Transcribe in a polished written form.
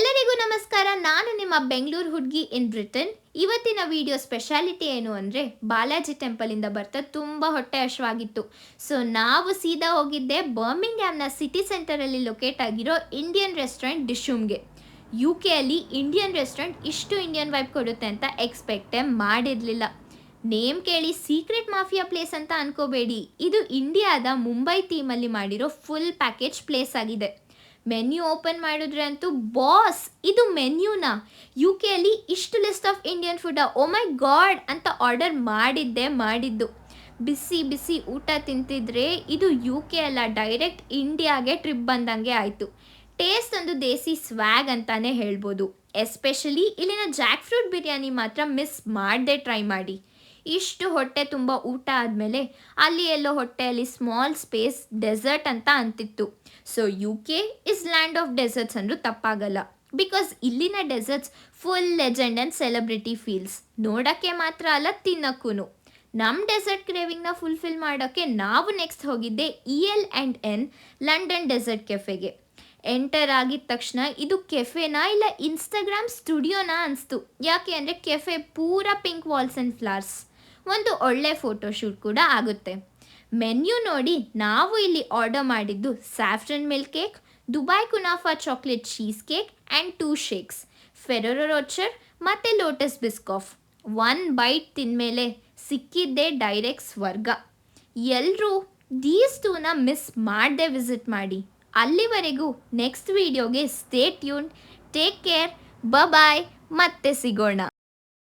ಎಲ್ಲರಿಗೂ ನಮಸ್ಕಾರ. ನಾನು ನಿಮ್ಮ ಬೆಂಗಳೂರು ಹುಡುಗಿ ಇನ್ ಬ್ರಿಟನ್. ಇವತ್ತಿನ ವಿಡಿಯೋ ಸ್ಪೆಷಾಲಿಟಿ ಏನು ಅಂದರೆ ಬಾಲಾಜಿ ಟೆಂಪಲಿಂದ ಬರ್ತಾ ತುಂಬ ಹೊಟ್ಟೆ ಹಶ್ವಾಗಿತ್ತು. ಸೊ ನಾವು ಸೀದಾ ಹೋಗಿದ್ದೆ ಬರ್ಮಿಂಗ್ಹ್ಯಾಮ್ನ ಸಿಟಿ ಸೆಂಟರಲ್ಲಿ ಲೊಕೇಟ್ ಆಗಿರೋ ಇಂಡಿಯನ್ ರೆಸ್ಟೋರೆಂಟ್ ಡಿಶೂಮ್ಗೆ. ಯು ಕೆ ಅಲ್ಲಿ ಇಂಡಿಯನ್ ರೆಸ್ಟೋರೆಂಟ್ ಇಷ್ಟು ಇಂಡಿಯನ್ ವೈಬ್ ಕೊಡುತ್ತೆ ಅಂತ ಎಕ್ಸ್ಪೆಕ್ಟೇ ಮಾಡಿರಲಿಲ್ಲ. ನೇಮ್ ಕೇಳಿ ಸೀಕ್ರೆಟ್ ಮಾಫಿಯಾ ಪ್ಲೇಸ್ ಅಂತ ಅನ್ಕೋಬೇಡಿ, ಇದು ಇಂಡಿಯಾದ ಮುಂಬೈ ಥೀಮಲ್ಲಿ ಮಾಡಿರೋ ಫುಲ್ ಪ್ಯಾಕೇಜ್ ಪ್ಲೇಸ್ ಆಗಿದೆ. ಮೆನ್ಯೂ ಓಪನ್ ಮಾಡಿದ್ರೆ ಅಂತೂ ಬಾಸ್ ಇದು ಮೆನ್ಯೂನಾ, ಯು ಕೆ ಅಲ್ಲಿ ಇಷ್ಟು ಲಿಸ್ಟ್ ಆಫ್ ಇಂಡಿಯನ್ ಫುಡ್ಡಾ, ಓ ಮೈ ಗಾಡ್ ಅಂತ ಆರ್ಡರ್ ಮಾಡಿದ್ದು. ಬಿಸಿ ಬಿಸಿ ಊಟ ತಿಂತಿದ್ರೆ ಇದು ಯು ಕೆ ಅಲ್ಲ, ಡೈರೆಕ್ಟ್ ಇಂಡಿಯಾಗೆ ಟ್ರಿಪ್ ಬಂದಂಗೆ ಆಯಿತು. ಟೇಸ್ಟ್ ಒಂದು ದೇಸಿ ಸ್ವ್ಯಾಗ್ ಅಂತಾನೆ ಹೇಳ್ಬೋದು. ಎಸ್ಪೆಷಲಿ ಇಲ್ಲಿನ ಜಾಕ್ ಫ್ರೂಟ್ ಬಿರಿಯಾನಿ ಮಾತ್ರ ಮಿಸ್ ಮಾಡದೆ ಟ್ರೈ ಮಾಡಿ. ಇಷ್ಟು ಹೊಟ್ಟೆ ತುಂಬ ಊಟ ಆದಮೇಲೆ ಅಲ್ಲಿ ಎಲ್ಲೋ ಹೊಟ್ಟೆಯಲ್ಲಿ ಸ್ಮಾಲ್ ಸ್ಪೇಸ್ ಡೆಸರ್ಟ್ ಅಂತ ಅಂತಿತ್ತು. So U K is land of desserts ಅಂದರೂ ತಪ್ಪಾಗಲ್ಲ. ಬಿಕಾಸ್ ಇಲ್ಲಿನ desserts full legend and celebrity feels. ನೋಡೋಕ್ಕೆ ಮಾತ್ರ ಅಲ್ಲ, ತಿನ್ನಕ್ಕೂ. ನಮ್ಮ ಡೆಸರ್ಟ್ ಕ್ರೇವಿಂಗ್ನ ಫುಲ್ಫಿಲ್ ಮಾಡೋಕ್ಕೆ ನಾವು ನೆಕ್ಸ್ಟ್ ಹೋಗಿದ್ದೆ EL&N ಲಂಡನ್ ಡೆಸರ್ಟ್ ಕೆಫೆಗೆ. ಎಂಟರ್ ಆಗಿದ ತಕ್ಷಣ ಇದು ಕೆಫೆನಾ ಇಲ್ಲ ಇನ್ಸ್ಟಾಗ್ರಾಮ್ ಸ್ಟುಡಿಯೋನಾ ಅನಿಸ್ತು. ಯಾಕೆ ಅಂದರೆ ಕೆಫೆ ಪೂರ ಪಿಂಕ್ ವಾಲ್ಸ್ ಆ್ಯಂಡ್ ಫ್ಲವರ್ಸ್. ಒಂದು ಒಳ್ಳೆ ಫೋಟೋಶೂಟ್ ಕೂಡ ಆಗುತ್ತೆ. ಮೆನ್ಯೂ ನೋಡಿ ನಾವು ಇಲ್ಲಿ ಆರ್ಡರ್ ಮಾಡಿದ್ದು ಸ್ಯಾಫ್ರನ್ ಮಿಲ್ಕ್ ಕೇಕ್, ದುಬೈ ಕುನಾಫಾ chocolate cheese cake and 2 shakes, Ferrero Rocher ಮತ್ತು ಲೋಟಸ್ ಬಿಸ್ಕಾಫ್. 1 ಬೈಟ್ ತಿಂದಮೇಲೆ ಸಿಕ್ಕಿದ್ದೇ ಡೈರೆಕ್ಟ್ ಸ್ವರ್ಗ. ಎಲ್ಲರೂ ದೀಸ್ 2ನ ಮಿಸ್ ಮಾಡದೆ ವಿಸಿಟ್ ಮಾಡಿ. ಅಲ್ಲಿವರೆಗೂ ನೆಕ್ಸ್ಟ್ ವಿಡಿಯೋಗೆ stay tune, take care, bye, ಮತ್ತೆ ಸಿಗೋಣ.